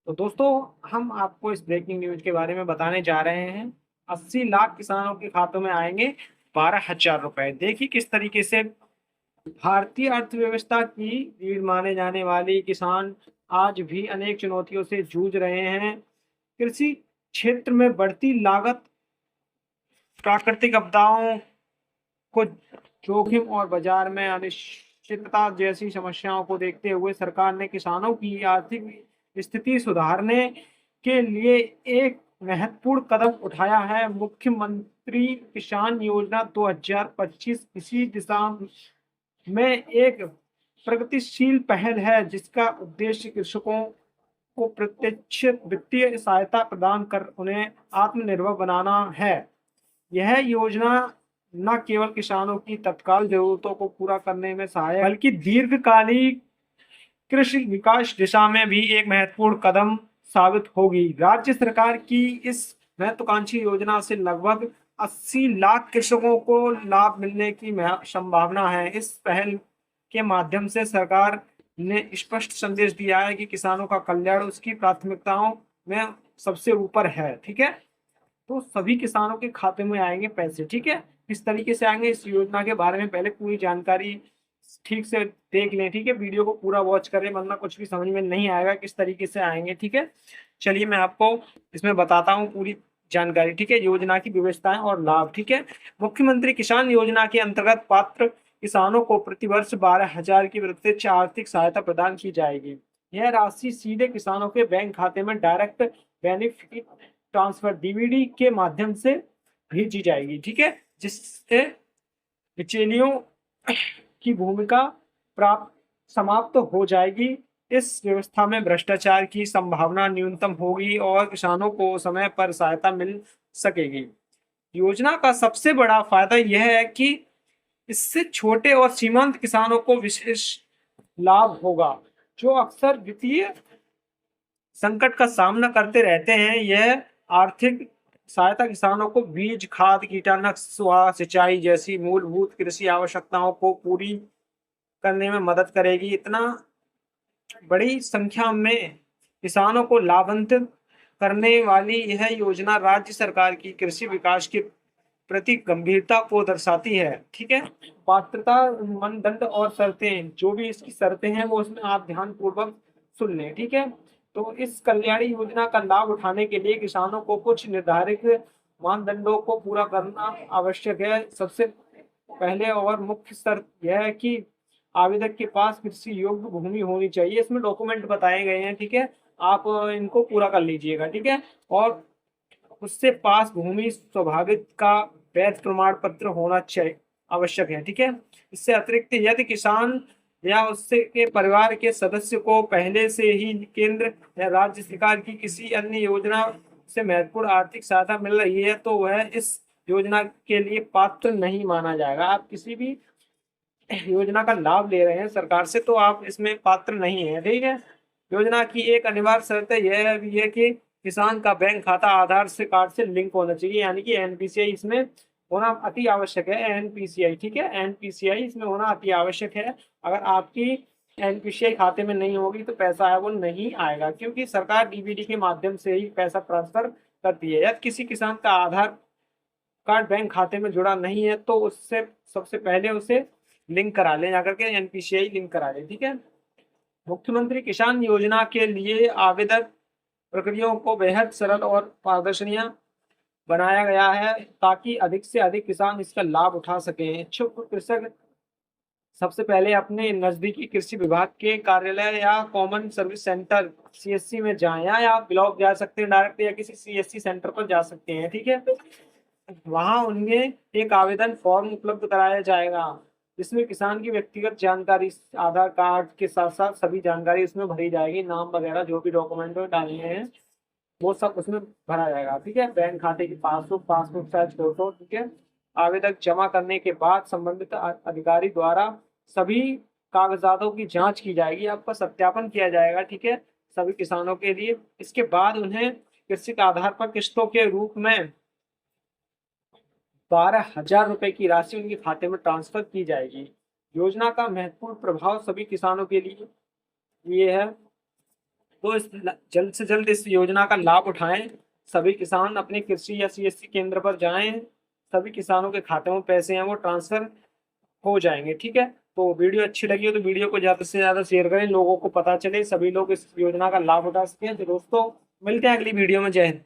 तो दोस्तों, हम आपको इस ब्रेकिंग न्यूज के बारे में बताने जा रहे हैं। 80 लाख किसानों के खातों में आएंगे 12,000 रुपए। देखिए किस तरीके से भारतीय अर्थव्यवस्था की रीढ़ माने जाने वाली किसान आज भी अनेक चुनौतियों से जूझ रहे हैं। कृषि क्षेत्र में बढ़ती लागत, प्राकृतिक आपदाओं को जोखिम और बाजार में अनिश्चितता जैसी समस्याओं को देखते हुए सरकार ने किसानों की आर्थिक स्थिति सुधारने के लिए एक महत्वपूर्ण कदम उठाया है। मुख्यमंत्री किसान योजना 2025 इसी दिशा में एक प्रगतिशील पहल है, जिसका उद्देश्य कृषकों को प्रत्यक्ष वित्तीय सहायता प्रदान कर उन्हें आत्मनिर्भर बनाना है। यह योजना न केवल किसानों की तत्काल जरूरतों को पूरा करने में सहायक, बल्कि दीर्घकालिक कृषि विकास दिशा में भी एक महत्वपूर्ण कदम साबित होगी। राज्य सरकार की इस महत्वाकांक्षी योजना से लगभग 80 लाख कृषकों को लाभ मिलने की संभावना है। इस पहल के माध्यम से सरकार ने स्पष्ट संदेश दिया है कि किसानों का कल्याण उसकी प्राथमिकताओं में सबसे ऊपर है। ठीक है, तो सभी किसानों के खाते में आएंगे पैसे। ठीक है, किस तरीके से आएंगे इस योजना के बारे में पहले पूरी जानकारी ठीक से देख लें। ठीक है, वीडियो को पूरा वॉच करें, वरना कुछ भी समझ में नहीं आएगा किस तरीके से आएंगे। ठीक है, चलिए मैं आपको इसमें बताता हूँ पूरी जानकारी। ठीक है, योजना की व्यवस्थाएं और लाभ। ठीक है, मुख्यमंत्री किसान योजना के अंतर्गत पात्र किसानों को प्रतिवर्ष 12,000 की प्रत्यक्ष आर्थिक सहायता प्रदान की जाएगी। यह राशि सीधे किसानों के बैंक खाते में डायरेक्ट बेनिफिट ट्रांसफर डीबीडी के माध्यम से भेजी जाएगी। ठीक है, जिससे बिचौलियों की भूमिका प्राप्त समाप्त हो जाएगी। इस व्यवस्था में भ्रष्टाचार की संभावना न्यूनतम होगी और किसानों को समय पर सहायता मिल सकेगी। योजना का सबसे बड़ा फायदा यह है कि इससे छोटे और सीमांत किसानों को विशेष लाभ होगा, जो अक्सर वित्तीय संकट का सामना करते रहते हैं। यह आर्थिक सहायता किसानों को बीज, खाद, कीटनाशक, सिंचाई जैसी मूलभूत कृषि आवश्यकताओं को पूरी करने में मदद करेगी। इतना बड़ी संख्या में किसानों को लाभान्वित करने वाली यह योजना राज्य सरकार की कृषि विकास के प्रति गंभीरता को दर्शाती है। ठीक है, पात्रता, मानदंड और शर्तें, जो भी इसकी शर्तें हैं वो उसमें आप ध्यान पूर्वक सुन लें। ठीक है, तो इस कल्याणी योजना का लाभ उठाने के लिए किसानों को कुछ निर्धारित मानदंडों को पूरा करना आवश्यक है। सबसे पहले और मुख्य शर्त यह है कि आवेदक के पास कृषि योग्य भूमि होनी चाहिए। इसमें डॉक्यूमेंट बताए गए हैं। ठीक है, आप इनको पूरा कर लीजिएगा। ठीक है, और उससे पास भूमि स्वाभाविक का वैध प्रमाण पत्र होना चाहिए, आवश्यक है। ठीक है, इससे अतिरिक्त यदि किसान या उससे के परिवार के सदस्य को पहले से ही केंद्र या राज्य सरकार की किसी अन्य योजना से महत्वपूर्ण आर्थिक सहायता मिल रही है, तो वह इस योजना के लिए पात्र नहीं माना जाएगा। आप किसी भी योजना का लाभ ले रहे हैं सरकार से, तो आप इसमें पात्र नहीं है। ठीक है, योजना की एक अनिवार्य शर्त यह भी है कि किसान का बैंक खाता आधार से कार्ड से लिंक होना चाहिए, यानी कि एनपीसीआई इसमें होना अति आवश्यक है। एनपीसीआई, ठीक है, एनपीसीआई इसमें होना अति आवश्यक है। अगर आपकी एनपीसीआई खाते में नहीं होगी तो पैसा है वो नहीं आएगा, क्योंकि सरकार डीबीडी के माध्यम से ही पैसा ट्रांसफर करती है। यदि किसी किसान का आधार कार्ड बैंक खाते में जुड़ा नहीं है तो उससे सबसे पहले उसे लिंक करा लें, जाकर के एनपीसीआई लिंक करा लें। ठीक है, मुख्यमंत्री किसान योजना के लिए आवेदन प्रक्रियाओं को बेहद सरल और पारदर्शी बनाया गया है, ताकि अधिक से अधिक किसान इसका लाभ उठा सकें। इच्छुक कृषक सबसे पहले अपने नजदीकी कृषि विभाग के कार्यालय या कॉमन सर्विस सेंटर सीएससी में जाएं, या आप ब्लॉक जा सकते हैं डायरेक्ट, या किसी सीएससी सेंटर पर जा सकते हैं। ठीक है, वहां उन्हें एक आवेदन फॉर्म उपलब्ध कराया जाएगा, जिसमें किसान की व्यक्तिगत जानकारी, आधार कार्ड के साथ साथ सभी जानकारी उसमें भरी जाएगी। नाम वगैरह जो भी डॉक्यूमेंट में डालने हैं वो सब उसमें भरा जाएगा। ठीक है, बैंक खाते की पासबुक, पासबुक साइज फोटो। ठीक है, आवेदन जमा करने के बाद संबंधित अधिकारी द्वारा सभी कागजातों की जांच की जाएगी, आपका सत्यापन किया जाएगा। ठीक है, सभी किसानों के लिए। इसके बाद उन्हें कृषि के आधार पर किस्तों के रूप में 12,000 रुपए की राशि उनके खाते में ट्रांसफर की जाएगी। योजना का महत्वपूर्ण प्रभाव सभी किसानों के लिए ये है तो इस जल्द से जल्द इस योजना का लाभ उठाएं। सभी किसान अपने कृषि या सीएससी केंद्र पर जाएं, सभी किसानों के खाते में पैसे हैं वो ट्रांसफर हो जाएंगे। ठीक है, तो वीडियो अच्छी लगी हो तो वीडियो को ज्यादा से ज्यादा शेयर करें, लोगों को पता चले, सभी लोग इस योजना का लाभ उठा सकें। तो दोस्तों मिलते हैं अगली वीडियो में। जय हिंद।